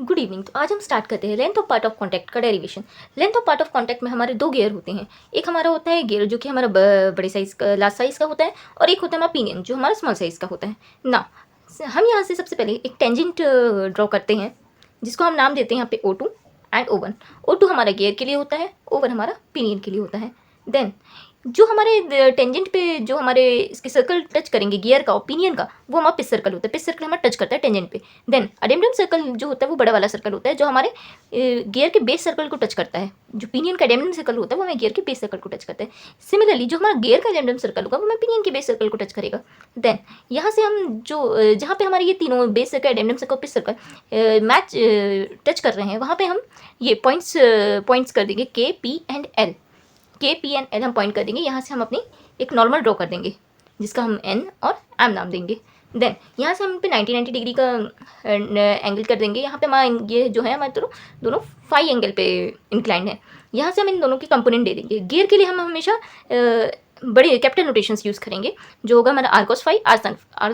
Good evening. तो आज हम स्टार्ट करते हैं length of part of contact का derivation. Length of part of contact में हमारे दो गियर होते हैं। एक हमारा होता है गियर जो कि हमारा बड़े साइज़ का लार्ज साइज़ का होता है, और एक होता है हमारा पिनियन जो हमारा स्मॉल साइज़ का होता है ना। हम यहाँ से सबसे पहले एक टेंजेंट ड्रॉ करते हैं जिसको हम नाम देते हैं यहाँ पे O2 एंड O1। O2 हमारा गियर के लिए होता है, O1 हमारा पिनियन के लिए होता है। देन जो हमारे टेंजेंट पे जो हमारे इसके सर्कल टच करेंगे गियर का ओपिनियन का, वो हमारा पिस सर्कल होता है। पिस सर्कल हमारा टच करता है टेंजेंट पे। देन अडेमडम सर्कल जो होता है वो बड़ा वाला सर्कल होता है जो हमारे गियर के बेस सर्कल को टच करता है। जो पिनियन का अडेमडम सर्कल होता है वो हमें गियर के बेस सर्कल को टच करता है। सिमिलरली जो हमारा गियर का अडेमडम सर्कल होगा वो हमें पिनियन के बेस सर्कल को टच करेगा। देन यहाँ से हम जो जहाँ पे हमारे ये तीनों बेस सर्कल अडेमडम सर्कल पिस सर्कल मैच टच कर रहे हैं, वहाँ पे हम ये पॉइंट्स कर देंगे K, P and L। K, P and L हम पॉइंट कर देंगे। यहाँ से हम अपनी एक नॉर्मल ड्रॉ कर देंगे जिसका हम N और M नाम देंगे। देन यहाँ से हम पे 90 डिग्री का एंगल कर देंगे। यहाँ पे हमारा ये जो है हमारे दोनों फाई एंगल पे इंक्लाइंड है। यहाँ से हम इन दोनों के कंपोनेंट दे देंगे। गियर के लिए हम हमेशा बड़े कैपिटल नोटेशंस यूज़ करेंगे जो होगा हमारा R cos phi, R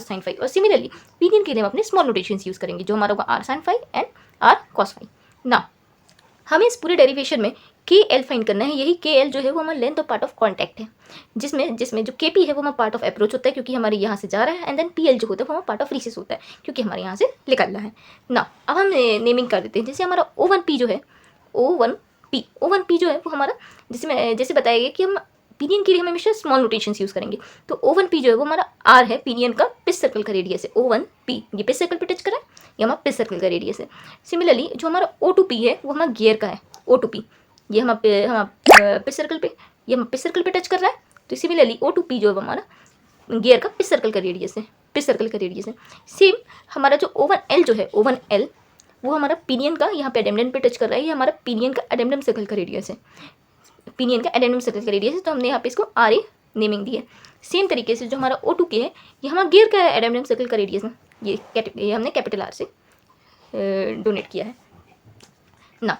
sin phi। और सिमिलरली पिनियन के लिए हम अपने स्मॉल नोटेशंस यूज़ करेंगे जो हमारा होगा R sin phi and R cos phi। ना हमें इस पूरे डेरिवेशन में KL फाइंड करना है। यही KL जो है वो हमारा length of part of contact है, जिसमें जो KP है वो हमारा पार्ट ऑफ अप्रोच होता है क्योंकि हमारे यहाँ से जा रहा है। एंड देन PL जो होता है वो हमारा पार्ट ऑफ रिसेस होता है क्योंकि हमारे यहाँ से निकल रहा है ना। अब हम नेमिंग कर देते हैं। जैसे हमारा O1P जो है, O1P जो है वो हमारा जैसे बताया गया कि हम पिनियन के लिए हम हमेशा स्मॉल नोटेशंस यूज़ करेंगे। तो O1P जो है वो हमारा R है, पिनियन का पिस सर्कल का रेडियस है। O1P ये पिस सर्कल पे टच कर रहा है, ये हमारा पिस सर्कल का रेडियस है। सिमिलरली जो हमारा O2P है वो हमारा गियर का है। O2P ये हम पिस सर्कल पे, ये हम पिस सर्कल पे टच कर रहा है। तो सिमिलरली O2P जो है हमारा गियर का पिस सर्कल का रेडियस है, पिस सर्कल का रेडियस है। सेम हमारा जो O1L जो है, O1L वो हमारा पिनियन का यहाँ पे अडेमडम पे टच कर रहा है। ये हमारा पिनियन का अडेमडम सर्कल का रेडियस है, पिनियन का अडेमडम सर्कल का रेडियस है। तो हमने यहाँ पे इसको RA नेमिंग दी है। सेम तरीके से जो हमारा O2K है ये हमारा गियर का अडेमडम सर्कल का रेडियस है। ये हमने कैपिटल R से डोनेट किया है ना।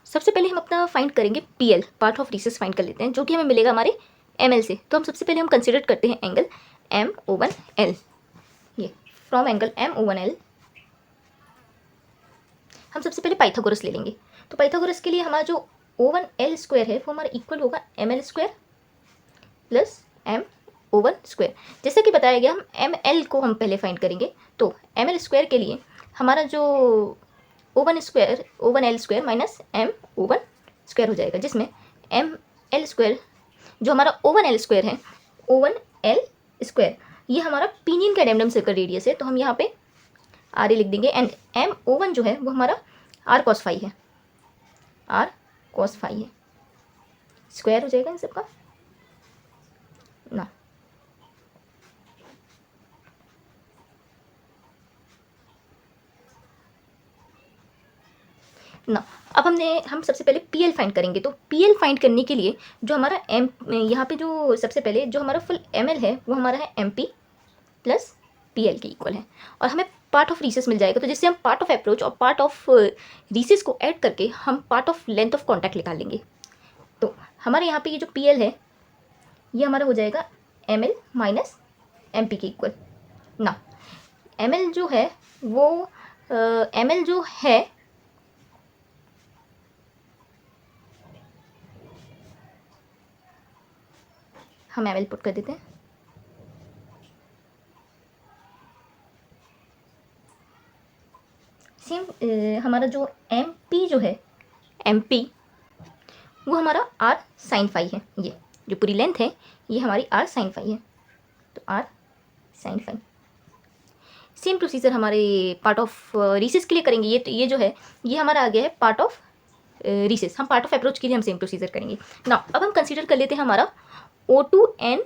सबसे पहले हम अपना फाइंड करेंगे PL, part of recess find कर लेते हैं जो कि हमें मिलेगा हमारे ML से। तो हम सबसे पहले हम कंसिडर करते हैं एंगल MO1L। ये फ्रॉम एंगल MO1L हम सबसे पहले पाइथागोरस ले लेंगे। तो पाइथागोरस के लिए हमारा जो O1L स्क्वायर है वो हमारा इक्वल होगा ML square plus MO1 square. जैसे कि बताया गया हम ML को हम पहले फाइंड करेंगे। तो ML स्क्वायर के लिए हमारा जो O1 square, O1L square minus MO1 square हो जाएगा, जिसमें ML स्क्वायर जो हमारा O1L स्क्वायर है, O1L स्क्वायर ये हमारा पिनियन का अडेमडम सर्कल रेडियस है। तो हम यहाँ पे RA लिख देंगे। एंड MO1 जो है वो हमारा R cos phi है, R cos phi है, स्क्वायर हो जाएगा इन सबका ना। अब हम सबसे पहले PL फाइंड करेंगे। तो PL फाइंड करने के लिए जो हमारा यहाँ पे जो सबसे पहले जो हमारा फुल ML है वो हमारा है MP प्लस PL के इक्वल है, और हमें पार्ट ऑफ रीसेस मिल जाएगा। तो जिससे हम पार्ट ऑफ अप्रोच और पार्ट ऑफ रीसेस को ऐड करके हम part of length of contact निकाल लेंगे। तो हमारे यहाँ पे ये जो PL है ये हमारा हो जाएगा ML माइनस MP के इक्वल ना। ML जो है वो ML जो है हम ML पुट कर देते हैं। सेम हमारा जो MP जो है, MP वो हमारा R sin phi है। ये जो पूरी लेंथ है ये हमारी R sin phi है। तो R sin phi same procedure हमारे पार्ट ऑफ रीसेस के लिए करेंगे। ये जो है ये हमारा आ गया है पार्ट ऑफ रीसेस। हम पार्ट ऑफ अप्रोच के लिए हम सेम प्रोसीजर करेंगे ना। अब हम कंसीडर कर लेते हैं हमारा O2N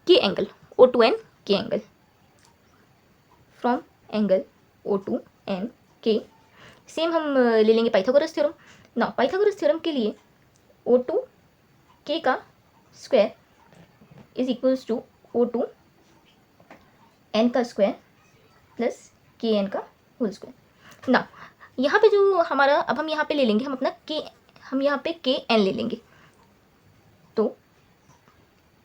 के एंगल, O2N के एंगल फ्रॉम एंगल O2N के। सेम हम ले लेंगे पाइथागोरस थ्योरम ना। पाइथागोरस थ्योरम के लिए O2K का square is equals to O2N का स्क्वायर प्लस KN का होल स्क्वायर ना। यहाँ पे जो हमारा अब हम यहाँ पे ले लेंगे हम अपना हम यहाँ पे KN ले लेंगे। तो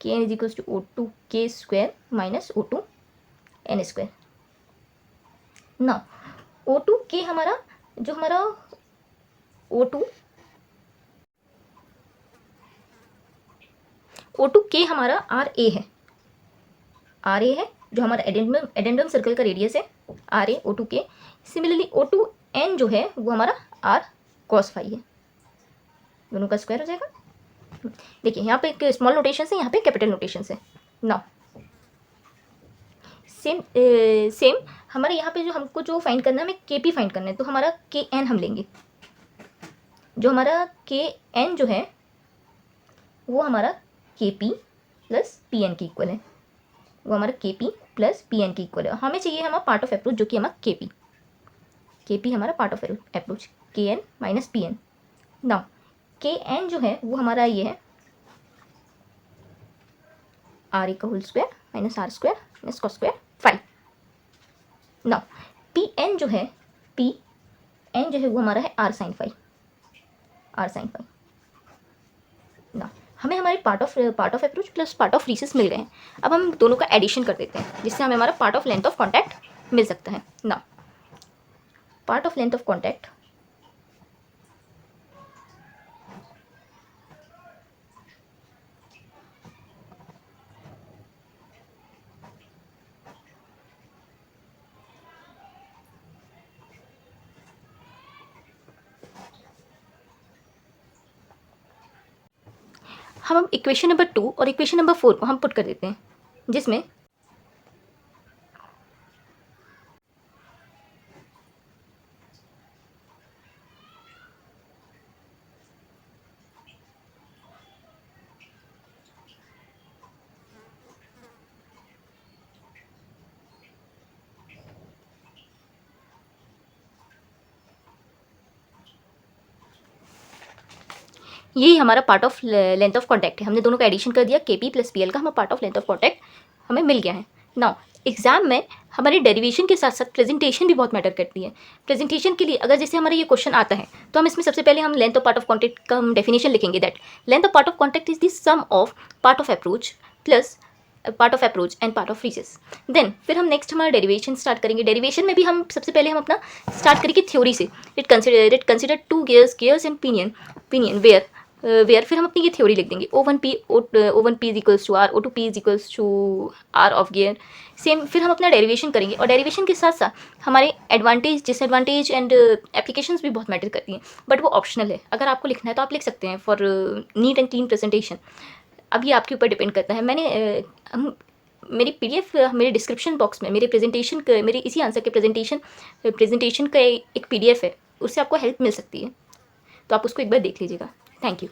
KN is equals to O2K square minus O2N square ना O2K हमारा जो हमारा O2K हमारा RA है, RA है जो हमारा एडेंडम सर्कल का रेडियस है RA O2K। सिमिलरली O2N जो है वो हमारा R cos phi है, दोनों का स्क्वायर हो जाएगा। देखिए यहाँ पे एक स्मॉल नोटेशन है, यहाँ पे कैपिटल नोटेशन है। नाउ सेम हमारे यहाँ पे जो हमको जो फाइंड करना है, हमें KP फाइंड करना है, तो हमारा KN हम लेंगे। जो हमारा KN जो है वो हमारा KP प्लस PN के इक्वल है, वो हमारा KP प्लस PN के इक्वल है। हमें चाहिए हमारा पार्ट ऑफ अप्रोच जो कि हमारा KP हमारा part of approach KN minus PN। Now KN जो है वो हमारा ये है RA का whole square minus R square minus cos square phi. Now PN जो है वो हमारा है R साइन फाई। ना हमें हमारे part of approach plus part of recess मिल गए हैं। अब हम दोनों का एडिशन कर देते हैं, जिससे हमें हमारा part of length of contact मिल सकता है। ना part of length of contact हम इक्वेशन नंबर 2 और इक्वेशन नंबर 4 को हम पुट कर देते हैं, जिसमें यही हमारा part of length of contact है। हमने दोनों का एडिशन कर दिया, KP प्लस PL का हमारा part of length of contact हमें मिल गया है। नाउ एग्जाम में हमारे डेरिवेशन के साथ साथ प्रेजेंटेशन भी बहुत मैटर करती है। प्रेजेंटेशन के लिए अगर जैसे हमारा ये क्वेश्चन आता है, तो हम इसमें सबसे पहले हम length of part of contact का हम डेफिनेशन लिखेंगे, that length of part of contact is the sum of part of approach plus part of approach and part of recess. Then फिर हम नेक्स्ट हमारा डेरिवेशन स्टार्ट करेंगे। Derivation में भी हम सबसे पहले हम अपना स्टार्ट करेंगे थ्योरी से। It consider two gears and pinion where फिर हम अपनी ये थ्योरी लिख देंगे। O1P is equals to R, O2P is equals to R of gear. Same फिर हम अपना डेरिवेशन करेंगे, और डेरिवेशन के साथ साथ हमारे एडवांटेज डिसएडवांटेज एंड एप्लीकेशंस भी बहुत मैटर करती हैं, बट वो ऑप्शनल है। अगर आपको लिखना है तो आप लिख सकते हैं for neat and clean presentation. अब ये आपके ऊपर डिपेंड करता है। मेरी PDF मेरे डिस्क्रिप्शन बॉक्स में मेरे इसी आंसर के प्रेजेंटेशन का एक PDF है, उससे आपको हेल्प मिल सकती है, तो आप उसको एक बार देख लीजिएगा। Thank you.